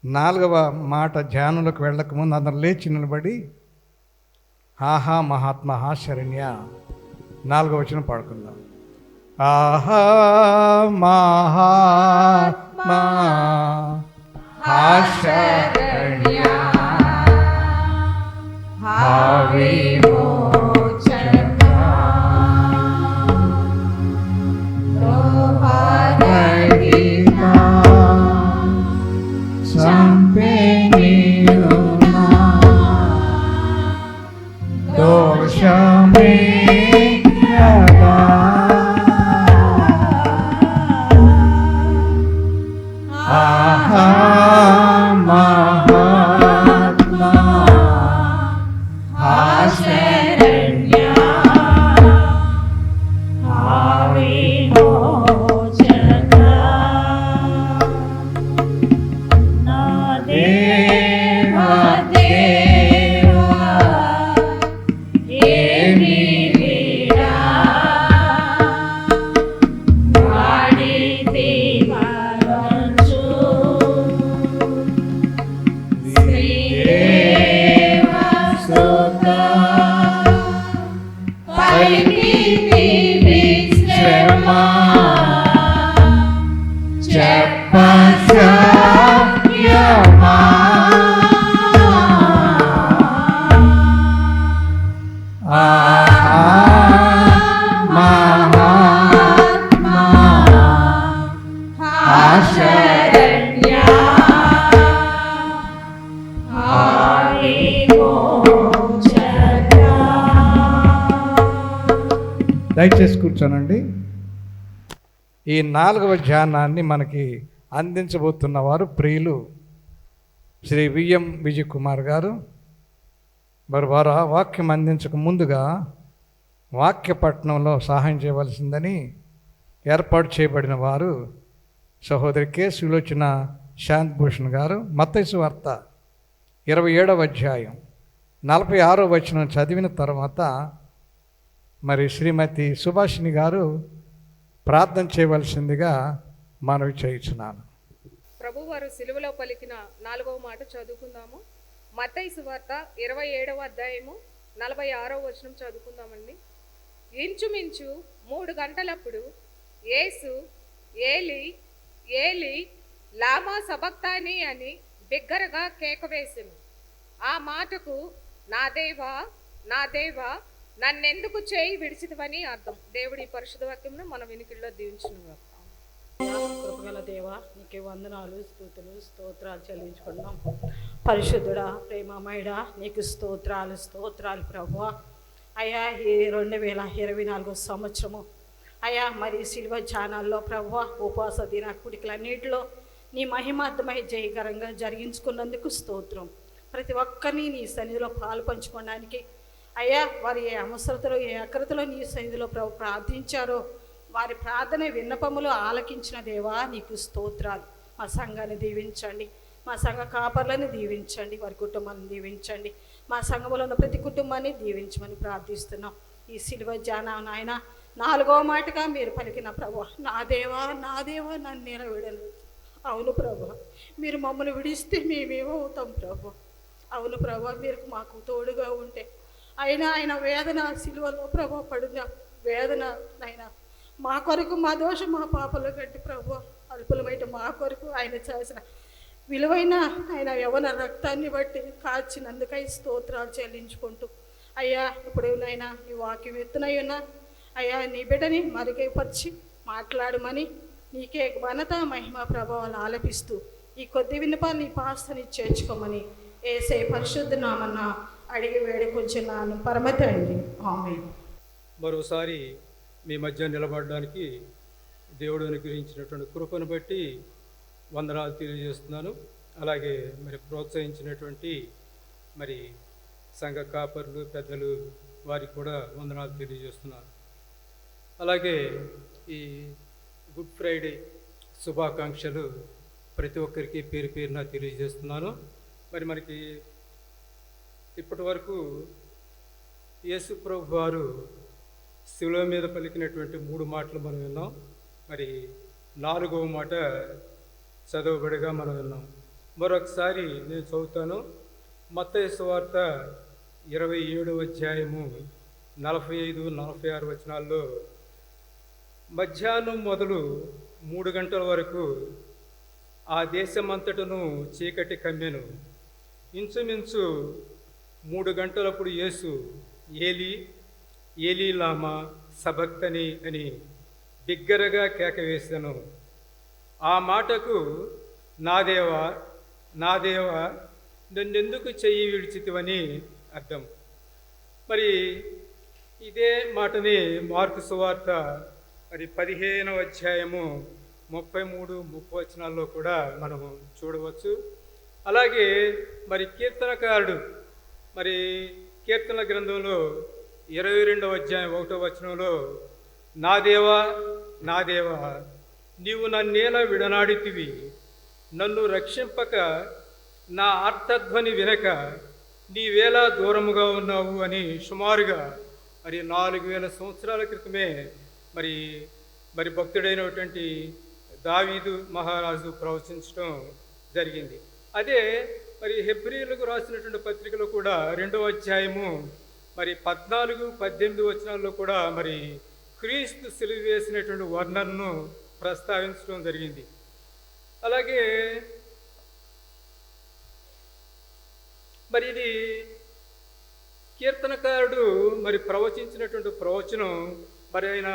4వ మాట ధ్యానంలోకి వెళ్ళకముందు అందరం లేచి నిలబడి ఆహా మహాత్మ శరణ్య 4వ వచనం పాడుకుందాం. ఆహా మహాత్మా శరణ్య దయచేసి కూర్చోనండి. ఈ 4వ ధ్యానాన్ని మనకి అందించబోతున్న వారు ప్రియులు శ్రీ విఎం విజయ్ కుమార్ గారు. వారు వాక్యం అందించక ముందుగా వాక్య పట్టణంలో సహాయం చేయవలసిందని ఏర్పాటు చేయబడిన వారు సహోదరి కె సులోచన శాంతిభూషణ్ గారు. మత్తయి సువార్త 27వ అధ్యాయం 46వ వచనం చదివిన తర్వాత మరి శ్రీమతి సుభాషిణి గారు ప్రార్థన చేయవలసిందిగా మనవి చేయించున్నాను. ప్రభు వారు సిలువలో పలికిన 4వ మాట చదువుకుందాము. మత్తయి సువార్త 27వ అధ్యాయము 46వ వచనం చదువుకుందామండి. ఇంచుమించు 3 గంటలప్పుడు యేసు ఏలి ఏలి లామా సబక్తాని అని బిగ్గరగా కేక వేసెను. ఆ మాటకు నా దేవా నా దేవా నన్నెందుకు చేయి విడిచితివని అర్థం. దేవుడి పరిశుద్ధ వాక్యమును మన వినికిడిలో దీవించును. కృపగల దేవా, నీకే వందనాలు, స్తుతులు, స్తోత్రాలు చెల్లించుకున్నాం. పరిశుద్ధుడా, ప్రేమమయుడా, నీకు స్తోత్రాలు ప్రభువా. అయ్యా, ఈ 2024 సంవత్సరము అయ్యా మరి సిల్వ ఛానల్లో ప్రభువా ఉపవాస దిన కుడికలన్నిటిలో నీ మహిమార్థమై జయకరంగా జరిగించుకున్నందుకు స్తోత్రం. ప్రతి ఒక్కరిని నీ సన్నిధిలో పాలు పంచుకోవడానికి అయ్యా వారి ఏ అవసరతలో ఏ అక్రతలో నీ సన్నిధిలో ప్రభు ప్రార్థించారో వారి ప్రార్థన విన్నపములు ఆలకించిన దేవా నీకు స్తోత్రాలు. మా సంఘాన్ని దీవించండి, మా సంఘ కాపర్లను దీవించండి, వారి కుటుంబాన్ని దీవించండి, మా సంఘములో ఉన్న ప్రతి కుటుంబాన్ని దీవించమని ప్రార్థిస్తున్నాం. ఈ సిలువ ధ్యానం నాయన 4వ మాటగా మీరు పలికిన ప్రభు, నా దేవా నన్ను నిలవిడను. అవును ప్రభు, మీరు మమ్మల్ని విడిస్తే మేమేమవుతాం ప్రభు. అవును ప్రభు, మీరు మాకు తోడుగా ఉంటే ఆయన వేదన సిలువలో ప్రభు పడిన వేదన ఆయన మా కొరకు, మా దోషం మా పాపలు కట్టి ప్రభు అల్పులమైన మా కొరకు ఆయన చేసిన విలువైన ఆయన యవన రక్తాన్ని బట్టి కాచినందుకై స్తోత్రాలు చెల్లించుకుంటూ అయ్యా ఇప్పుడు నాయన ఈ వాక్యం ఎత్తునయ్యున్నా అయ్యా నీ బిడ్డని మరుగైపరిచి మాట్లాడమని నీకే ఘనత మహిమ ప్రభావాలు ఆలపిస్తూ ఈ కొద్ది విన్నపాలు నీ పాస్తని చేర్చుకోమని యేసయ్య పరిశుద్ధ నామన్న అడిగి వేడుకొంచున్నాను పరమ తండ్రి, ఆమేన్. మరోసారి మీ మధ్య నిలబడడానికి దేవుడు అనుగ్రహించినటువంటి కృపను బట్టి వందనాలు తెలియజేస్తున్నాను. అలాగే మరి ప్రోత్సహించినటువంటి మరి సంఘ కాపరులు పెద్దలు వారికి కూడా వందనాలు తెలియజేస్తున్నాను. అలాగే ఈ గుడ్ ఫ్రైడే శుభాకాంక్షలు ప్రతి ఒక్కరికి పేరు పేరున తెలియజేస్తున్నాను. మరి మనకి ఇప్పటి వరకు యేసు ప్రభు వారు శిలువ మీద పలికినటువంటి 3 మాటలు మనం విన్నాం. మరి 4వ మాట చదవబడిగా మనం విన్నాం. మరొకసారి నేను చదువుతాను. మత్తయి సువార్త 27వ అధ్యాయము 45-46 వచనాల్లో, మధ్యాహ్నం మొదలు 3 గంటల వరకు ఆ దేశమంతటను చీకటి కమ్మెను. ఇంచుమించు 3 గంటలప్పుడు యేసు ఏలీ ఏలీ లామా సబక్తని అని బిగ్గరగా కేక వేశాను. ఆ మాటకు నా దేవా నా దేవా నన్నెందుకు చెయ్యి విడిచితివని అర్థం. మరి ఇదే మాటని మార్కు సువార్త 15వ అధ్యాయము 33-30 వచనాల్లో కూడా మనం చూడవచ్చు. అలాగే మరి కీర్తనకారుడు మరి కీర్తన గ్రంథంలో 22వ అధ్యాయం 1వ వచనంలో, నా దేవా నా దేవా నీవు నన్నేలా విడనాడితివి, నన్ను రక్షింపక నా ఆర్తధ్వని వినక నీవేలా దూరముగా ఉన్నావు అని సుమారుగా మరి 4000 సంవత్సరాల క్రితమే మరి భక్తుడైనటువంటి దావీదు మహారాజు ప్రవచించడం జరిగింది. అదే మరి హెబ్రీయులకు రాసినటువంటి పత్రికలో కూడా 2వ అధ్యాయము మరి 14-18 వచనాల్లో కూడా మరి క్రీస్తు సిలువ వేసినటువంటి వర్ణనను ప్రస్తావించడం జరిగింది. అలాగే మరి ఇది కీర్తనకారుడు మరి ప్రవచించినటువంటి ప్రవచనం మరి ఆయన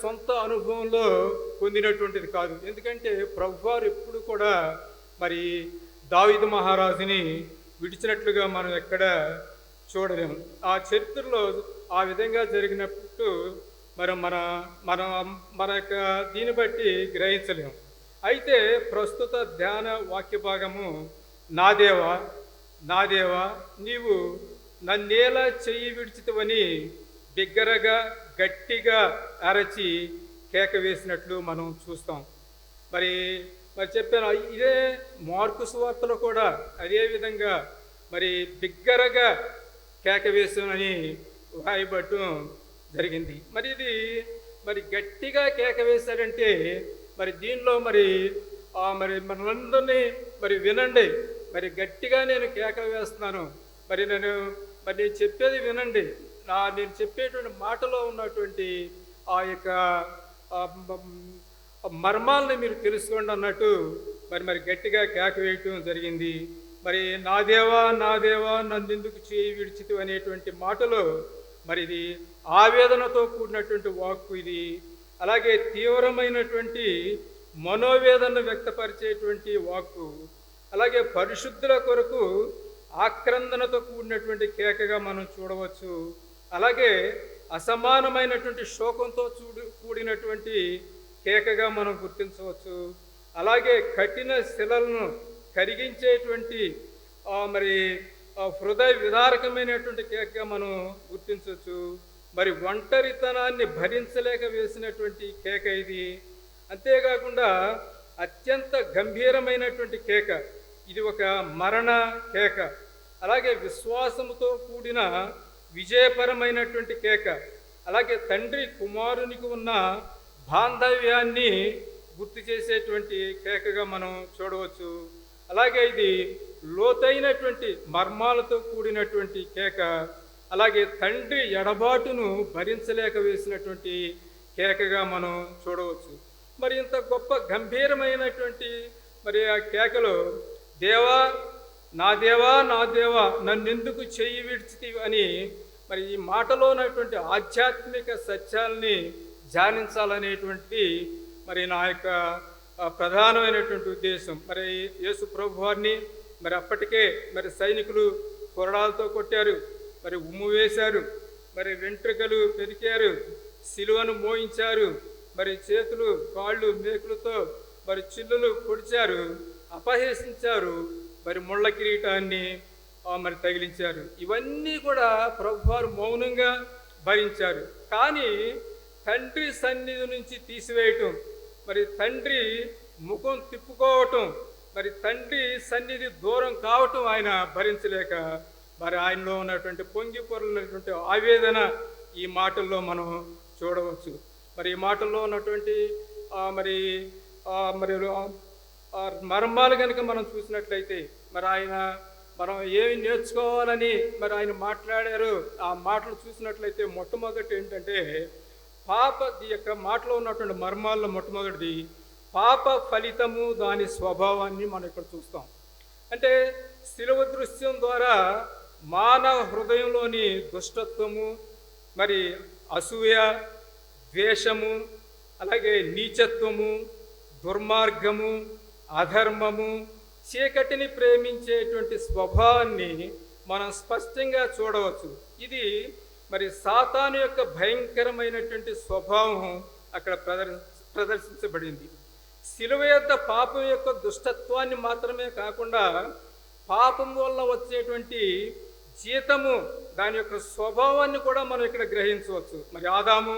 సొంత అనుభవంలో పొందినటువంటిది కాదు. ఎందుకంటే ప్రభువారు ఎప్పుడు కూడా మరి దావీదు మహారాజుని విడిచినట్లుగా మనం ఎక్కడ చూడలేము. ఆ చరిత్రలో ఆ విధంగా జరిగినట్టు మరి మన యొక్క దీన్ని బట్టి గ్రహించలేము. అయితే ప్రస్తుత ధ్యాన వాక్య భాగము, నా దేవా నా దేవా నీవు నన్నేలా చెయ్యి విడిచితవని బిగ్గరగా గట్టిగా అరచి కేక వేసినట్లు మనం చూస్తాం. మరి చెప్పాను, ఇదే మార్కు సువార్తలో కూడా అదే విధంగా మరి బిగ్గరగా కేక వేసానని రాయబడటం జరిగింది. మరి ఇది మరి గట్టిగా కేక వేశాడంటే మరి దీనిలో మరి మనందరినీ మరి వినండి, మరి గట్టిగా నేను కేక వేస్తున్నాను, మరి నేను చెప్పేది వినండి, నేను చెప్పేటువంటి మాటలో ఉన్నటువంటి ఆ యొక్క మర్మాలని మీరు తెలుసుకోండి అన్నట్టు మరి గట్టిగా కేక వేయటం జరిగింది. మరి నా దేవా నా దేవా నన్నెందుకు చేయి విడిచితు అనేటువంటి మాటలో మరి ఇది ఆవేదనతో కూడినటువంటి వాక్కు ఇది. అలాగే తీవ్రమైనటువంటి మనోవేదన వ్యక్తపరిచేటువంటి వాక్కు, అలాగే పరిశుద్ధుల కొరకు ఆక్రందనతో కూడినటువంటి కేకగా మనం చూడవచ్చు. అలాగే అసమానమైనటువంటి శోకంతో కూడినటువంటి కేకగా మనం గుర్తించవచ్చు. అలాగే కఠిన శిలలను కరిగించేటువంటి మరి హృదయ విదారకమైనటువంటి కేకగా మనం గుర్తించవచ్చు. మరి ఒంటరితనాన్ని భరించలేక వేసినటువంటి కేక ఇది. అంతేకాకుండా అత్యంత గంభీరమైనటువంటి కేక, ఇది ఒక మరణ కేక. అలాగే విశ్వాసముతో కూడిన విజయపరమైనటువంటి కేక, అలాగే తండ్రి కుమారునికి ఉన్న బాంధవ్యాన్ని గుర్తు చేసేటువంటి కేకగా మనం చూడవచ్చు. అలాగే ఇది లోతైనటువంటి మర్మాలతో కూడినటువంటి కేక, అలాగే తండ్రి ఎడబాటును భరించలేక వేసినటువంటి కేకగా మనం చూడవచ్చు. మరి ఇంత గొప్ప గంభీరమైనటువంటి మరి ఆ కేకలో, దేవా నా దేవా నా దేవా నన్నెందుకు చెయ్యి విడిచితివి అని మరి ఈ మాటలో ఉన్నటువంటి ఆధ్యాత్మిక సత్యాల్ని ధ్యానించాలనేటువంటి మరి నా యొక్క ప్రధానమైనటువంటి ఉద్దేశం. మరి యేసు ప్రభు వారిని మరి అప్పటికే మరి సైనికులు కొరడాలతో కొట్టారు, మరి ఉమ్ము వేశారు, మరి వెంట్రుకలు పెరికారు, సిలువను మోయించారు, మరి చేతులు కాళ్ళు మేకులతో మరి చిల్లులు పొడిచారు, అపహసించారు, మరి ముళ్ళ కిరీటాన్ని మరి తగిలించారు. ఇవన్నీ కూడా ప్రభువారు మౌనంగా భరించారు. కానీ తండ్రి సన్నిధి నుంచి తీసివేయటం, మరి తండ్రి ముఖం తిప్పుకోవటం, మరి తండ్రి సన్నిధి దూరం కావటం ఆయన భరించలేక మరి ఆయనలో ఉన్నటువంటి పొంగి పొరలినటువంటి ఆవేదన ఈ మాటల్లో మనం చూడవచ్చు. మరి ఈ మాటల్లో ఉన్నటువంటి మరి ఆ మర్మాలు కనుక మనం చూసినట్లయితే మరి ఆయన మనం ఏమి నేర్చుకోవాలని మరి ఆయన మాట్లాడారు. ఆ మాటలు చూసినట్లయితే మొట్టమొదటి ఏంటంటే ఈ యొక్క మాటలో ఉన్నటువంటి మర్మాల్లో మొట్టమొదటిది పాప ఫలితము, దాని స్వభావాన్ని మనం ఇక్కడ చూస్తాం. అంటే శిలువ దృశ్యం ద్వారా మానవ హృదయంలోని దుష్టత్వము, మరి అసూయ, ద్వేషము, అలాగే నీచత్వము, దుర్మార్గము, అధర్మము, చీకటిని ప్రేమించేటువంటి స్వభావాన్ని మనం స్పష్టంగా చూడవచ్చు. ఇది మరి సాతాను యొక్క భయంకరమైనటువంటి స్వభావం అక్కడ ప్రదర్శించబడింది. శిలువ యొక్క పాపం యొక్క దుష్టత్వాన్ని మాత్రమే కాకుండా పాపం వల్ల వచ్చేటువంటి జీతము, దాని యొక్క స్వభావాన్ని కూడా మనం ఇక్కడ గ్రహించవచ్చు. మరి ఆదాము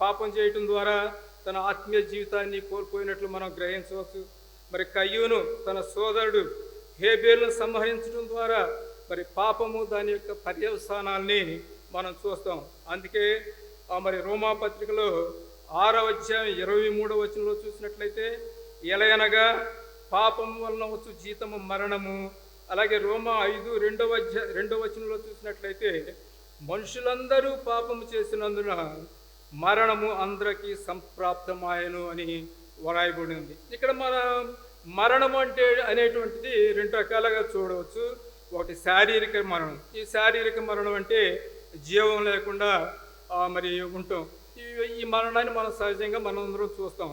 పాపం చేయటం ద్వారా తన ఆత్మీయ జీవితాన్ని కోల్పోయినట్లు మనం గ్రహించవచ్చు. మరి కయ్యూను తన సోదరుడు హేబేలును సంహరించడం ద్వారా మరి పాపము, దాని యొక్క పర్యవసానాల్ని మనం చూస్తాం. అందుకే మరి రోమాపత్రికలో 6వ అధ్యాయం 23వ వచనంలో చూసినట్లయితే ఎలయనగా పాపం వలన వచ్చు జీతము మరణము. అలాగే రోమా 5:2వ వచనంలో చూసినట్లయితే మనుషులందరూ పాపము చేసినందున మరణము అందరికీ సంప్రాప్తమాయను అని వ్రాయబడి ఉంది. ఇక్కడ మన మరణం అనేటువంటిది 2 రకాలుగా చూడవచ్చు. ఒకటి శారీరక మరణం. ఈ శారీరక మరణం అంటే జీవం లేకుండా మరి ఉంటాం. ఈ మరణాన్ని మనం సహజంగా మనం అందరం చూస్తాం.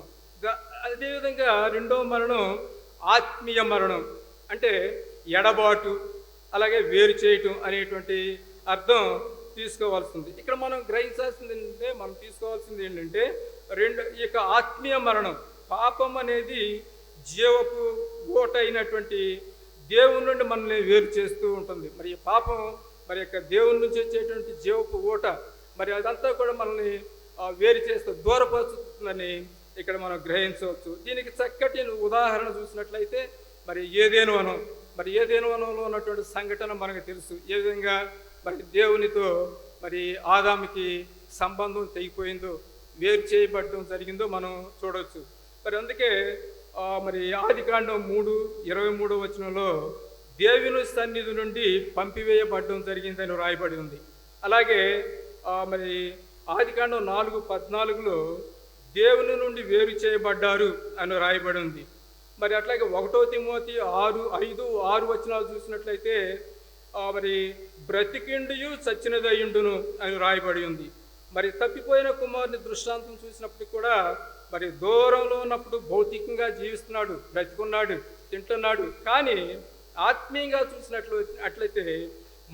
అదేవిధంగా రెండవ మరణం ఆత్మీయ మరణం, అంటే ఎడబాటు, అలాగే వేరు చేయటం అనేటువంటి అర్థం తీసుకోవాల్సింది. ఇక్కడ మనం గ్రహించాల్సింది ఏంటంటే, మనం తీసుకోవాల్సింది ఏంటంటే ఈ యొక్క ఆత్మీయ మరణం, పాపం అనేది జీవపు ఓట అయినటువంటి దేవుని నుండి మనల్ని వేరు చేస్తూ ఉంటుంది. మరి ఈ పాపం మరి యొక్క దేవుని నుంచి వచ్చేటువంటి జీవపు ఓట, మరి అదంతా కూడా మనల్ని వేరు చేస్తూ దూరపరుస్తుందని ఇక్కడ మనం గ్రహించవచ్చు. దీనికి చక్కటి ఉదాహరణ చూసినట్లయితే మరి ఏదేను వనంలో ఉన్నటువంటి సంఘటన మనకు తెలుసు. ఏ విధంగా మరి దేవునితో మరి ఆదాముకి సంబంధం తెగిపోయిందో, వేరు చేయబడడం జరిగిందో మనం చూడవచ్చు. మరి అందుకే మరి ఆదికాండం 3:23వ వచనంలో దేవుని సన్నిధి నుండి పంపివేయబడడం జరిగిందని రాయబడి ఉంది. అలాగే మరి ఆదికాండం 4:14లో దేవుని నుండి వేరు చేయబడ్డారు అని రాయబడి ఉంది. మరి అట్లాగే 1 తిమోతి 5:6 వచనాలు చూసినట్లయితే మరి బ్రతికిండియు చచ్చినదయ్యుండును అని రాయబడి ఉంది. మరి తప్పిపోయిన కుమారుని దృష్టాంతం చూసినప్పుడు కూడా మరి దూరంలో ఉన్నప్పుడు భౌతికంగా జీవిస్తున్నాడు, బ్రతికున్నాడు, తింటున్నాడు, కానీ ఆత్మీయంగా చూసినట్లయితే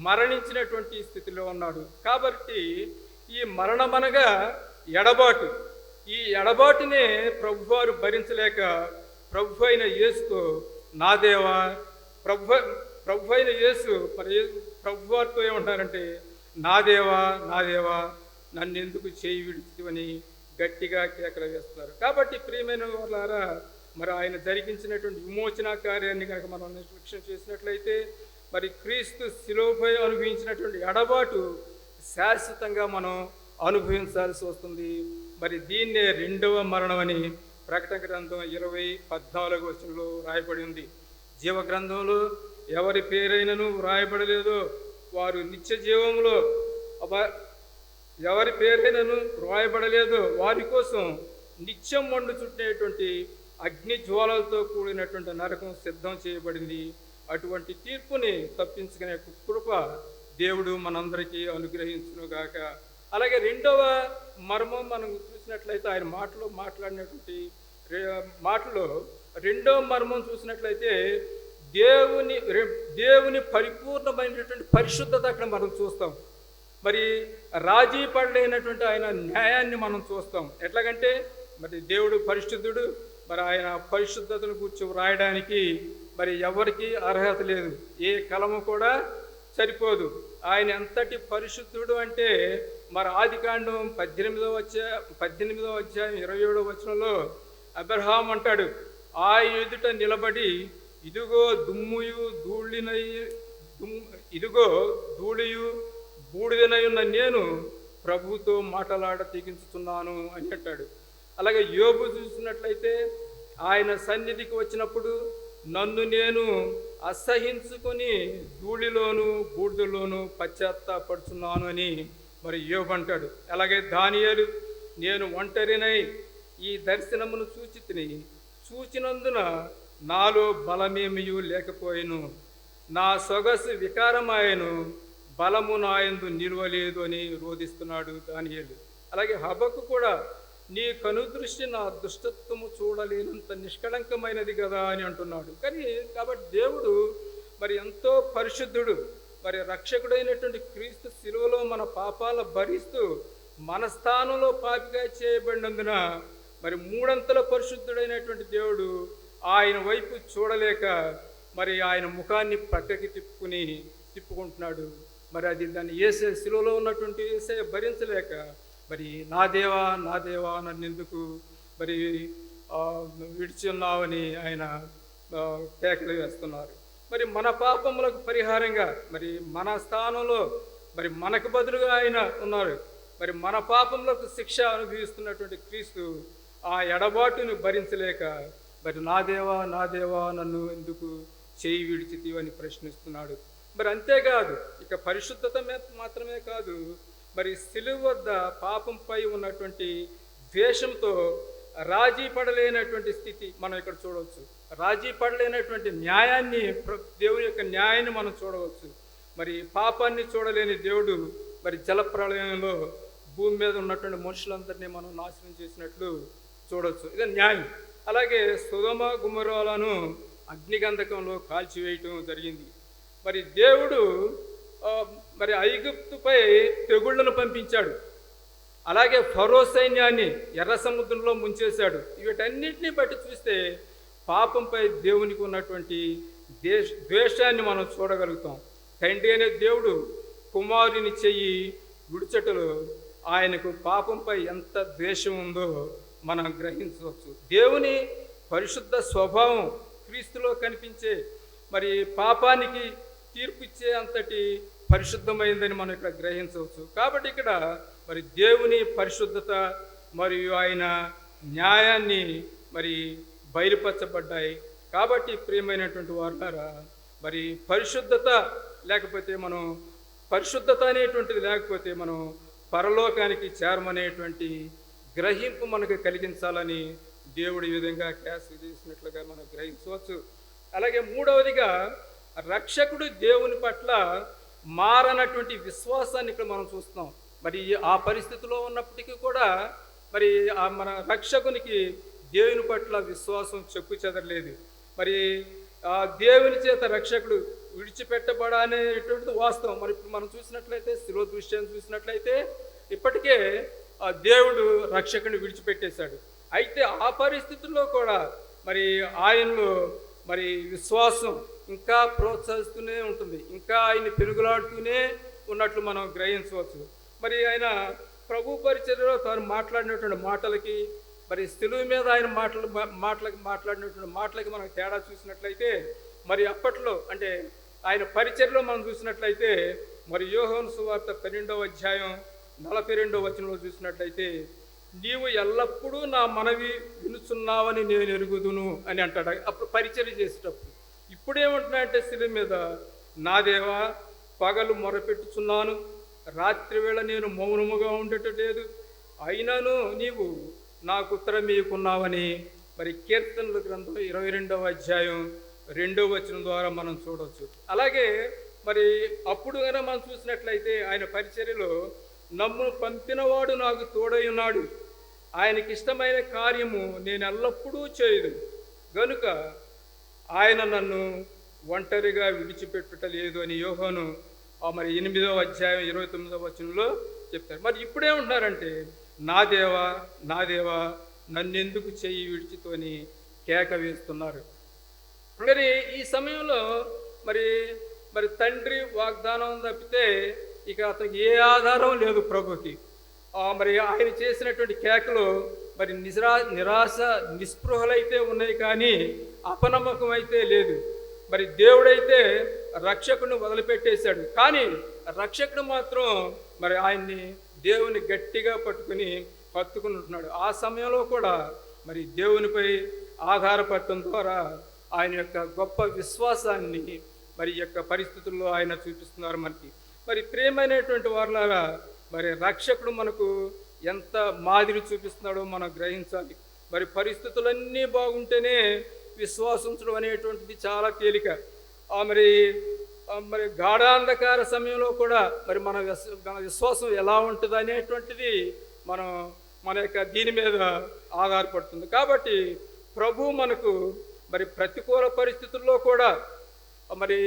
మరణించినటువంటి స్థితిలో ఉన్నాడు. కాబట్టి ఈ మరణమనగా ఎడబాటు. ఈ ఎడబాటునే ప్రభువారు భరించలేక ప్రభు అయిన యేసుతో నా దేవా, ప్రభు అయిన యేసు మరి ప్రభువారితో ఏమంటారంటే నా దేవా నన్ను ఎందుకు చేయి విడిచివని గట్టిగా కేకలు వేస్తున్నారు. కాబట్టి ప్రియమైన వాళ్ళారా, మరి ఆయన జరిగించినటువంటి విమోచన కార్యాన్ని కనుక మనం నిర్లక్ష్యం చేసినట్లయితే మరి క్రీస్తు శిలువపై అనుభవించినటువంటి ఎడబాటు శాశ్వతంగా మనం అనుభవించాల్సి వస్తుంది. మరి దీన్నే రెండవ మరణం అని ప్రకటన గ్రంథం 20:14 వచనంలో రాయబడి ఉంది. జీవ గ్రంథంలో ఎవరి పేరైనను రాయబడలేదో వారు నిత్య జీవంలో, ఎవరి పేరైనను రాయబడలేదో వారి కోసం నిత్యం మండు చుట్టేటువంటి అగ్ని జ్వాలలతో కూడినటువంటి నరకం సిద్ధం చేయబడింది. అటువంటి తీర్పుని తప్పించుకునే కృప దేవుడు మనందరికీ అనుగ్రహించునుగాక. అలాగే రెండవ మర్మం మనం చూసినట్లయితే ఆయన మాట్లాడినటువంటి మాటలో రెండవ మర్మం చూసినట్లయితే దేవుని పరిపూర్ణమైనటువంటి పరిశుద్ధత అక్కడ మనం చూస్తాం. మరి రాజీ పడలేనటువంటి ఆయన న్యాయాన్ని మనం చూస్తాం. ఎట్లాగంటే మరి దేవుడు పరిశుద్ధుడు, మరి ఆయన పరిశుద్ధతను గురించి వ్రాయడానికి మరి ఎవరికి అర్హత లేదు, ఏ కలము కూడా సరిపోదు. ఆయన ఎంతటి పరిశుద్ధుడు అంటే మరి ఆదికాండం 18వ అధ్యాయం 27వ వచనంలో అబ్రహాం అంటాడు, ఆ ఎదుట నిలబడి ఇదిగో ధూళియు బూడిదనై ఉన్న నేను ప్రభుతో మాటలాడ తెగించుతున్నాను అని అంటాడు. అలాగే యోబు చూసినట్లయితే ఆయన సన్నిధికి వచ్చినప్పుడు నన్ను నేను అసహించుకొని ధూళిలోను బూడిదలోను పశ్చాత్తాపడుచున్నాను అని మరి యోబు అంటాడు. అలాగే దానియేలు, నేను ఒంటరినై ఈ దర్శనమును చూచినందున నాలో బలమేమియు లేకపోయెను, నా సొగసు వికారమాయను, బలము నాయందు నిలవలేదు అని రోధిస్తున్నాడు దానియేలు. అలాగే హబక్కు కూడా, నీ కనుదృష్టి నా దుష్టత్వము చూడలేనంత నిష్కళంకమైనది కదా అని అంటున్నాడు. కాబట్టి దేవుడు మరి ఎంతో పరిశుద్ధుడు. మరి రక్షకుడైనటువంటి క్రీస్తు శిలువలో మన పాపాలను భరిస్తూ మన స్థానంలో పాపిగా చేయబడినందున మరి మూడంతల పరిశుద్ధుడైనటువంటి దేవుడు ఆయన వైపు చూడలేక మరి ఆయన ముఖాన్ని పక్కకి తిప్పుకుంటున్నాడు. మరి అది దాన్ని ఏసే శిలువలో ఉన్నటువంటి ఏసే భరించలేక మరి నా దేవా నన్ను ఎందుకు మరి విడిచి ఉన్నావని ఆయన కేకలు వేస్తున్నారు. మరి మన పాపములకు పరిహారంగా మరి మన స్థానంలో మరి మనకు బదులుగా ఆయన ఉన్నారు. మరి మన పాపములకు శిక్ష అనుభవిస్తున్నటువంటి క్రీస్తు ఆ ఎడబాటును భరించలేక మరి నా దేవా నన్ను ఎందుకు చేయి విడిచితివని ప్రశ్నిస్తున్నాడు. మరి అంతేకాదు, ఇక పరిశుద్ధత మాత్రమే కాదు, మరి సిలువ వద్ద పాపంపై ఉన్నటువంటి ద్వేషంతో రాజీ పడలేనటువంటి స్థితి మనం ఇక్కడ చూడవచ్చు. రాజీ పడలేనటువంటి న్యాయాన్ని, దేవుని యొక్క న్యాయాన్ని మనం చూడవచ్చు. మరి పాపాన్ని చూడలేని దేవుడు మరి జలప్రళయంలో భూమి మీద ఉన్నటువంటి మనుషులందరినీ మనం నాశనం చేసినట్లు చూడవచ్చు. ఇది న్యాయం. అలాగే సొదొమ గొమొర్రాలను అగ్నిగంధకంలో కాల్చివేయటం జరిగింది. మరి దేవుడు మరి ఐగుప్తుపై తెగుళ్లను పంపించాడు. అలాగే ఫరో సైన్యాన్ని ఎర్ర సముద్రంలో ముంచేశాడు. వీటన్నిటిని బట్టి చూస్తే పాపంపై దేవునికి ఉన్నటువంటి ద్వేషాన్ని మనం చూడగలుగుతాం. తండ్రి అనే దేవుడు కుమారుని చెయ్యి విడుచటలో ఆయనకు పాపంపై ఎంత ద్వేషం ఉందో మనం గ్రహించవచ్చు. దేవుని పరిశుద్ధ స్వభావం క్రీస్తులో కనిపించే మరి పాపానికి తీర్పు ఇచ్చే అంతటి పరిశుద్ధమైందని మనం ఇక్కడ గ్రహించవచ్చు. కాబట్టి ఇక్కడ మరి దేవుని పరిశుద్ధత మరియు ఆయన న్యాయాన్ని మరి బయలుపరచబడ్డాయి. కాబట్టి ప్రియమైనటువంటి వారులారా, మరి పరిశుద్ధత అనేటువంటిది లేకపోతే మనం పరలోకానికి చేరమనేటువంటి గ్రహింపు మనకు కలిగించాలని దేవుడు ఈ విధంగా క్యాస్ చేసినట్లుగా మనం గ్రహించవచ్చు. అలాగే మూడవదిగా, రక్షకుడు దేవుని పట్ల మారనటువంటి విశ్వాసాన్ని ఇక్కడ మనం చూస్తాం. మరి ఆ పరిస్థితిలో ఉన్నప్పటికీ కూడా మరి మన రక్షకునికి దేవుని పట్ల విశ్వాసం చెక్కు చెదరలేదు. మరి ఆ దేవుని చేత రక్షకుడు విడిచిపెట్టబడనేటువంటిది వాస్తవం. మరి ఇప్పుడు మనం చూసినట్లయితే, శిలువ దృశ్యాన్ని చూసినట్లయితే ఇప్పటికే ఆ దేవుడు రక్షకుని విడిచిపెట్టేశాడు. అయితే ఆ పరిస్థితుల్లో కూడా మరి ఆయనలో మరి విశ్వాసం ఇంకా ప్రోత్సహిస్తూనే ఉంటుంది, ఇంకా ఆయన పెరుగులాడుతూనే ఉన్నట్లు మనం గ్రహించవచ్చు. మరి ఆయన ప్రభు పరిచర్యలో తాను మాట్లాడినటువంటి మాటలకి మరి శిలువ మీద ఆయన మాట్లాడినటువంటి మాటలకి మనకు తేడా చూసినట్లయితే, మరి అప్పట్లో అంటే ఆయన పరిచర్యలో మనం చూసినట్లయితే మరి యోహాను సువార్త 12వ అధ్యాయం 42వ వచనంలో చూసినట్లయితే, నీవు ఎల్లప్పుడూ నా మనవి వినుచున్నావని నేను ఎరుగుదును అని అంటాడు అప్పుడు పరిచర్య చేసేటప్పుడు. ఇప్పుడేమంటున్నాయంటే శిలువ మీద, నా దేవా పగలు మొరపెట్టుచున్నాను, రాత్రి వేళ నేను మౌనముగా ఉండటలేదు, అయినను నీవు నాకు ఉత్తరం ఇయ్యకున్నావని మరి కీర్తనల గ్రంథం 22వ అధ్యాయం 2వ వచనం ద్వారా మనం చూడవచ్చు. అలాగే మరి అప్పుడు కనుక మనం చూసినట్లయితే ఆయన పరిచర్యలో, నన్ను పంపినవాడు నాకు తోడై ఉన్నాడు, ఆయనకి ఇష్టమైన కార్యము నేను ఎల్లప్పుడూ చేయదు, గనుక ఆయన నన్ను ఒంటరిగా విడిచిపెట్టలేదు అని యోహాను మరి 8వ అధ్యాయం 29వ వచనంలో చెప్తారు. మరి ఇప్పుడేమంటున్నారంటే, నా దేవా నన్నెందుకు చెయ్యి విడిచితోని కేక వేస్తున్నారు. మరి ఈ సమయంలో మరి మరి తండ్రి వాగ్దానం తప్పితే ఇక అతనికి ఏ ఆధారం లేదు ప్రభుకి. మరి ఆయన చేసినటువంటి కేకలు మరి నిరాశ నిస్పృహలైతే ఉన్నాయి, కానీ అపనమ్మకం అయితే లేదు. మరి దేవుడైతే రక్షకుని వదిలిపెట్టేశాడు, కానీ రక్షకుడు మాత్రం మరి ఆయన్ని దేవుని గట్టిగా పట్టుకుని హత్తుకుని ఉంటున్నాడు. ఆ సమయంలో కూడా మరి దేవునిపై ఆధారపడటం ద్వారా ఆయన యొక్క గొప్ప విశ్వాసాన్ని మరి ఈ యొక్క పరిస్థితుల్లో ఆయన చూపిస్తున్నారు మనకి. మరి ప్రియమైనటువంటి వారులారా, మరి రక్షకుడు మనకు ఎంత మాదిరి చూపిస్తున్నాడో మనం గ్రహించాలి. మరి పరిస్థితులన్నీ బాగుంటేనే విశ్వాసం ఉంచడం అనేటువంటిది చాలా తేలిక. మరి గాఢాంధకార సమయంలో కూడా మరి మన విశ్వాసం ఎలా ఉంటుంది అనేటువంటిది మన యొక్క దీని మీద ఆధారపడుతుంది. కాబట్టి ప్రభు మనకు మరి ప్రతికూల పరిస్థితుల్లో కూడా మరి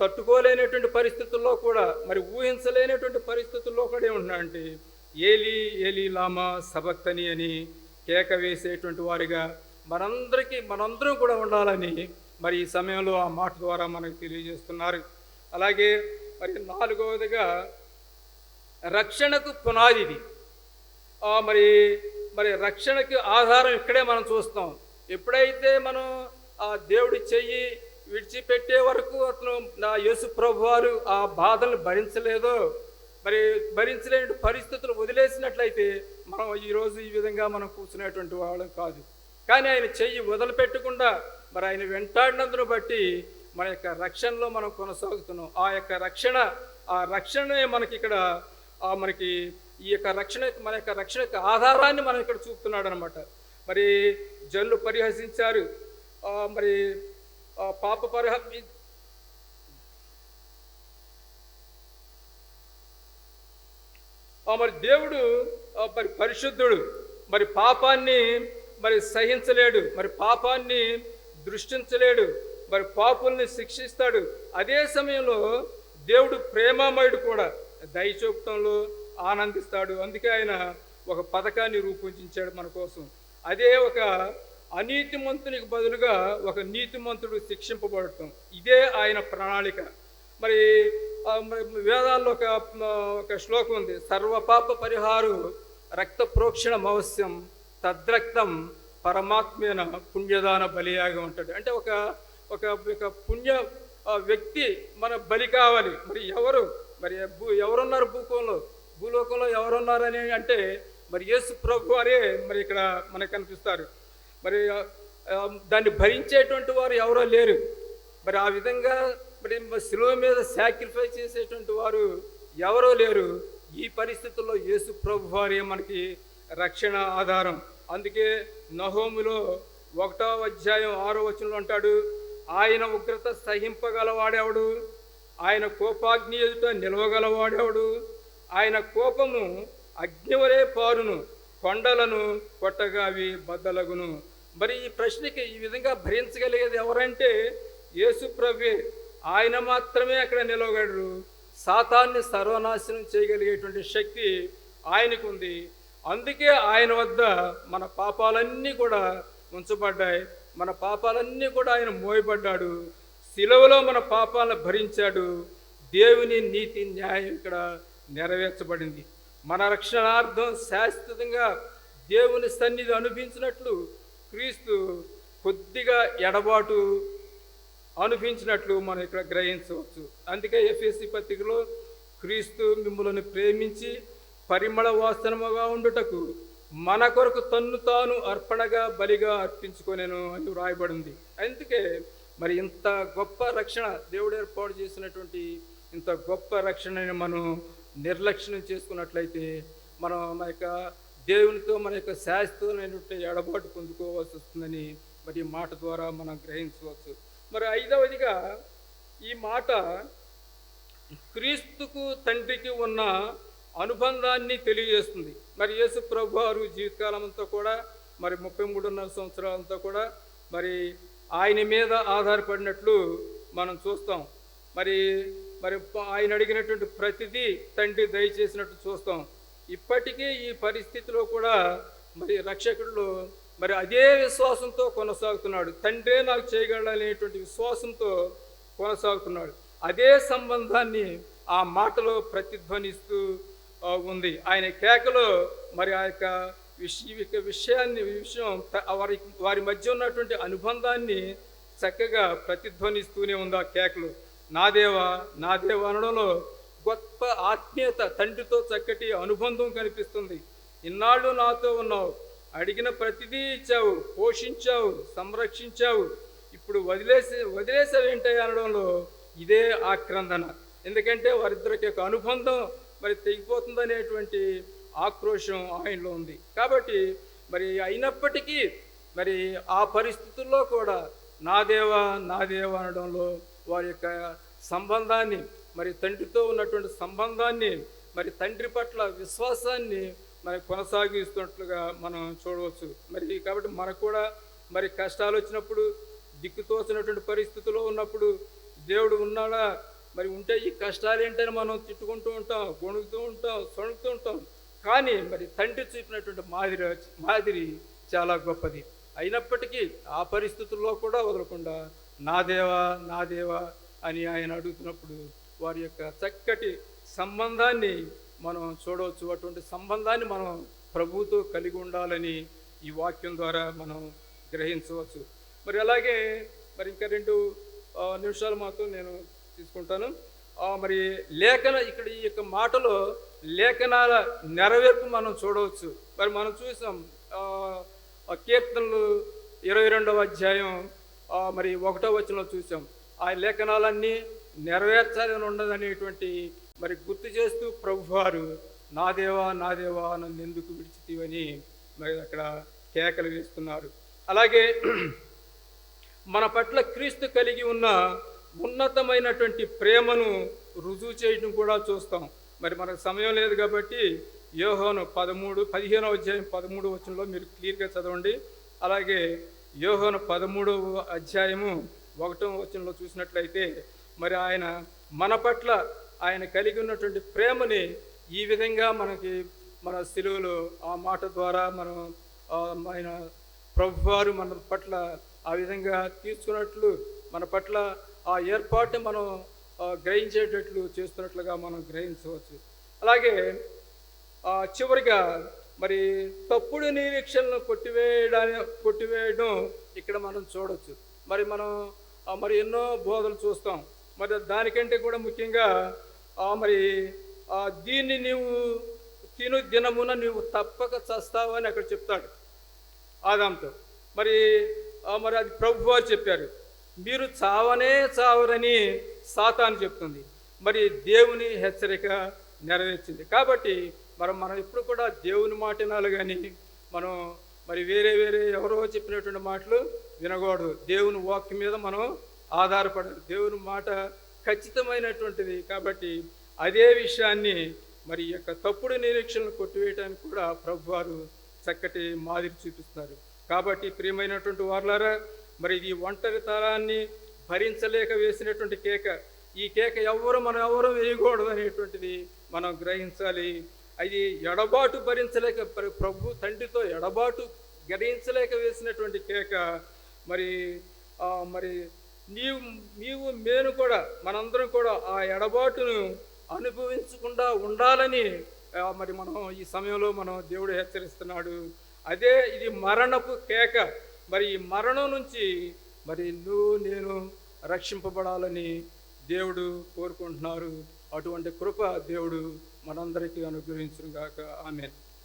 తట్టుకోలేనటువంటి పరిస్థితుల్లో కూడా మరి ఊహించలేనటువంటి పరిస్థితుల్లో కూడా ఏముంటున్నాడంటే ఏలీ ఏలీ లామా సబక్తని అని కేక వేసేటువంటి వారిగా మనందరం కూడా ఉండాలని మరి ఈ సమయంలో ఆ మాట ద్వారా మనకు తెలియజేస్తున్నారు. అలాగే మరి 4వదిగా రక్షణకు పునాదిది. మరి రక్షణకి ఆధారం ఇక్కడే మనం చూస్తాం. ఎప్పుడైతే మనం ఆ దేవుడి చెయ్యి విడిచిపెట్టే వరకు అతను నా యేసు ప్రభు వారు ఆ బాధలను భరించలేదో, మరి భరించలేని పరిస్థితులు వదిలేసినట్లయితే మనం ఈరోజు ఈ విధంగా మనం కూర్చునేటువంటి వాళ్ళం కాదు. కానీ ఆయన చెయ్యి వదిలిపెట్టకుండా మరి ఆయన వెంటాడినందును బట్టి మన యొక్క రక్షణలో మనం కొనసాగుతున్నాం. ఆ రక్షణనే మనకి ఇక్కడ మనకి ఈ యొక్క రక్షణ మన యొక్క రక్షణకు ఆధారాన్ని మనం ఇక్కడ చూపుతున్నాడు అనమాట. మరి జనులు పరిహసించారు, మరి పాప మరి దేవుడు మరి పరిశుద్ధుడు, మరి పాపాన్ని మరి సహించలేడు, మరి పాపాన్ని దృష్టించలేడు, మరి పాపుల్ని శిక్షిస్తాడు. అదే సమయంలో దేవుడు ప్రేమామయుడు కూడా, దయచూపటంలో ఆనందిస్తాడు. అందుకే ఆయన ఒక పథకాన్ని రూపొందించాడు మన కోసం. అదే ఒక అనీతిమంతునికి బదులుగా ఒక నీతిమంతుడు శిక్షింపబడటం, ఇదే ఆయన ప్రణాళిక. మరి వేదాల్లో ఒక శ్లోకం ఉంది, సర్వపాప పరిహారు రక్త ప్రోక్షణ అవశ్యం తద్రక్తం పరమాత్మేన పుణ్యదాన బలియాగా ఉంటాడు. అంటే ఒక పుణ్య వ్యక్తి మన బలి కావాలి. మరి ఎవరున్నారు భూలోకంలో ఎవరున్నారని అంటే మరి యేసు ప్రభు వారే మరి ఇక్కడ మనకు కనిపిస్తారు. మరి దాన్ని భరించేటువంటి వారు ఎవరో లేరు. మరి ఆ విధంగా మరి శిలువ మీద సాక్రిఫైస్ చేసేటువంటి వారు ఎవరో లేరు. ఈ పరిస్థితుల్లో యేసు ప్రభు వారే మనకి రక్షణ ఆధారం. అందుకే నహోములో 1వ అధ్యాయం 6వ వచనంలో అంటాడు, ఆయన ఉగ్రత సహింపగలవాడెవడు, ఆయన కోపాగ్ని ఎదుట నిలవగలవాడెవడు, ఆయన కోపము అగ్నివలే పారును, కొండలను కొట్టగా అవి బద్దలగును. మరి ఈ ప్రశ్నకి ఈ విధంగా భరించగలిగేది ఎవరంటే యేసు ప్రభువే. ఆయన మాత్రమే అక్కడ నిలవగలరు. సాతాన్ని సర్వనాశనం చేయగలిగేటువంటి శక్తి ఆయనకు ఉంది. అందుకే ఆయన వద్ద మన పాపాలన్నీ కూడా ఉంచబడ్డాయి. మన పాపాలన్నీ కూడా ఆయన మోయబడ్డాడు. శిలువలో మన పాపాలను భరించాడు. దేవుని నీతి న్యాయం ఇక్కడ నెరవేర్చబడింది. మన రక్షణార్థం శాశ్వతంగా దేవుని సన్నిధి అనుభవించినట్లు క్రీస్తు కొద్దిగా ఎడబాటు అనుభవించినట్లు మనం ఇక్కడ గ్రహించవచ్చు. అందుకే ఎఫెసీ పత్రికలో క్రీస్తు మిమ్ములను ప్రేమించి పరిమళ వాసనముగా ఉండుటకు మన కొరకు తన్ను తాను అర్పణగా బలిగా అర్పించుకొనెను అని వ్రాయబడింది. అందుకే మరి ఇంత గొప్ప రక్షణ దేవుడు ఏర్పాటు చేసినటువంటి ఇంత గొప్ప రక్షణని మనం నిర్లక్ష్యం చేసుకున్నట్లయితే మనం మన యొక్క దేవునితో మన యొక్క శాశ్వతమైనటువంటి ఎడబాటు పొందుకోవాల్సి వస్తుందని మరి ఈ మాట ద్వారా మనం గ్రహించవచ్చు. మరి 5వదిగా ఈ మాట క్రీస్తుకు తండ్రికి ఉన్న అనుబంధాన్ని తెలియజేస్తుంది. మరి యేసు ప్రభు వారు జీవితకాలం అంతా కూడా మరి 33.5 సంవత్సరాలంతా కూడా మరి ఆయన మీద ఆధారపడినట్లు మనం చూస్తాం. మరి ఆయన అడిగినటువంటి ప్రతిదీ తండ్రి దయచేసినట్టు చూస్తాం. ఇప్పటికీ ఈ పరిస్థితిలో కూడా మరి రక్షకుడు మరి అదే విశ్వాసంతో కొనసాగుతున్నాడు. తండ్రే నాకు చేయగలనేటువంటి విశ్వాసంతో కొనసాగుతున్నాడు. అదే సంబంధాన్ని ఆ మాటలో ప్రతిధ్వనిస్తూ ఉంది. ఆయన కేకలో మరి ఆ యొక్క విషయం వారి మధ్య ఉన్నటువంటి అనుబంధాన్ని చక్కగా ప్రతిధ్వనిస్తూనే ఉంది ఆ కేకలు. నా దేవా నా దేవా అనడంలో గొప్ప ఆత్మీయత, తండ్రితో చక్కటి అనుబంధం కనిపిస్తుంది. ఇన్నాళ్ళు నాతో ఉన్నావు, అడిగిన ప్రతిదీ ఇచ్చావు, పోషించావు, సంరక్షించావు, ఇప్పుడు వదిలేసావేంటయ్యా అనడంలో ఇదే ఆక్రందన. ఎందుకంటే వారిద్దరికి యొక్క అనుబంధం మరి తెగిపోతుందనేటువంటి ఆక్రోశం ఆయనలో ఉంది. కాబట్టి మరి అయినప్పటికీ మరి ఆ పరిస్థితుల్లో కూడా నా దేవా నా దేవా అనడంలో వారి యొక్క సంబంధాన్ని, మరి తండ్రితో ఉన్నటువంటి సంబంధాన్ని, మరి తండ్రి పట్ల విశ్వాసాన్ని మరి కొనసాగిస్తున్నట్లుగా మనం చూడవచ్చు. మరి కాబట్టి మనకు కూడా మరి కష్టాలు వచ్చినప్పుడు, దిక్కుతోచినటువంటి పరిస్థితుల్లో ఉన్నప్పుడు దేవుడు ఉన్నాడా, మరి ఉంటే ఈ కష్టాలు ఏంటని మనం తిట్టుకుంటూ ఉంటాం, గొణుగుతూ ఉంటాం, సొణుకుతూ ఉంటాం. కానీ మరి తండ్రి చూపినటువంటి మాదిరి చాలా గొప్పది. అయినప్పటికీ ఆ పరిస్థితుల్లో కూడా వదలకుండా నా దేవా నా దేవా అని ఆయన అడుగుతున్నప్పుడు వారి యొక్క చక్కటి సంబంధాన్ని మనం చూడవచ్చు. అటువంటి సంబంధాన్ని మనం ప్రభువుతో కలిగి ఉండాలని ఈ వాక్యం ద్వారా మనం గ్రహించవచ్చు. మరి అలాగే మరి ఇంకా 2 నిమిషాలు మాత్రం నేను తీసుకుంటాను. మరి ఇక్కడ ఈ యొక్క మాటలో లేఖనాల నెరవేర్పు మనం చూడవచ్చు. మరి మనం చూసాం కీర్తనలు 22వ అధ్యాయం మరి 1వ వచనంలో చూసాం. ఆ లేఖనాలన్నీ నెరవేర్చాలని ఉండదనేటువంటి మరి గుర్తు చేస్తూ ప్రభువారు నా దేవా నన్ను ఎందుకు విడిచితివని మరి అక్కడ కేకలు వేస్తున్నారు. అలాగే మన పట్ల క్రీస్తు కలిగి ఉన్న ఉన్నతమైనటువంటి ప్రేమను రుజువు చేయడం కూడా చూస్తాం. మరి మనకు సమయం లేదు కాబట్టి యోహాను 15వ అధ్యాయం 13వ వచనంలో మీరు క్లియర్గా చదవండి. అలాగే యోహాను 13వ అధ్యాయము 1వ వచనంలో చూసినట్లయితే మరి ఆయన మన పట్ల ఆయన కలిగి ఉన్నటువంటి ప్రేమని ఈ విధంగా మన సిలువలో ఆ మాట ద్వారా మనం ఆయన ప్రభువారు మన పట్ల ఆ విధంగా తీర్చుకున్నట్లు, మన పట్ల ఆ ఏర్పాటుని మనం గ్రహించేటట్లు చేస్తున్నట్లుగా మనం గ్రహించవచ్చు. అలాగే చివరిగా మరి తప్పుడు నిరీక్షలను కొట్టివేయడం ఇక్కడ మనం చూడవచ్చు. మరి మనం మరి ఎన్నో బోధలు చూస్తాం. మరి దానికంటే కూడా ముఖ్యంగా మరి దీన్ని నీవు తిను దినమున నీవు తప్పక చస్తావు అని అక్కడ చెప్తాడు ఆదాంతో. మరి అది ప్రభువారు చెప్పారు, మీరు చావరని సాతాను చెప్తుంది. మరి దేవుని హెచ్చరిక నెరవేర్చింది. కాబట్టి మనం ఎప్పుడు కూడా దేవుని మాట వినాలి, కానీ మనం మరి వేరే ఎవరో చెప్పినటువంటి మాటలు వినకూడదు. దేవుని వాక్యం మీద మనం ఆధారపడాలి. దేవుని మాట ఖచ్చితమైనటువంటిది. కాబట్టి అదే విషయాన్ని మరి యొక్క తప్పుడు నిరీక్షణలు కొట్టివేయడానికి కూడా ప్రభువారు చక్కటి మాదిరి చూపిస్తున్నారు. కాబట్టి ప్రియమైనటువంటి వారులారా, మరి ఈ ఒంటరితనాన్ని భరించలేక వేసినటువంటి కేక, ఈ కేక మనం ఎవరు వేయకూడదు అనేటువంటిది మనం గ్రహించాలి. అది ఎడబాటు భరించలేక ప్రభు తండ్రితో ఎడబాటు గ్రహించలేక వేసినటువంటి కేక. మరి నీవు నేను కూడా మనందరం కూడా ఆ ఎడబాటును అనుభవించకుండా ఉండాలని మరి మనం ఈ సమయంలో మనం దేవుడు హెచ్చరిస్తున్నాడు. అదే ఇది మరణపు కేక. మరి ఈ మరణం నుంచి మరి నేను రక్షింపబడాలని దేవుడు కోరుకుంటున్నారు. అటువంటి కృప దేవుడు మనందరికీ అనుగ్రహించును గాక. ఆమేన్.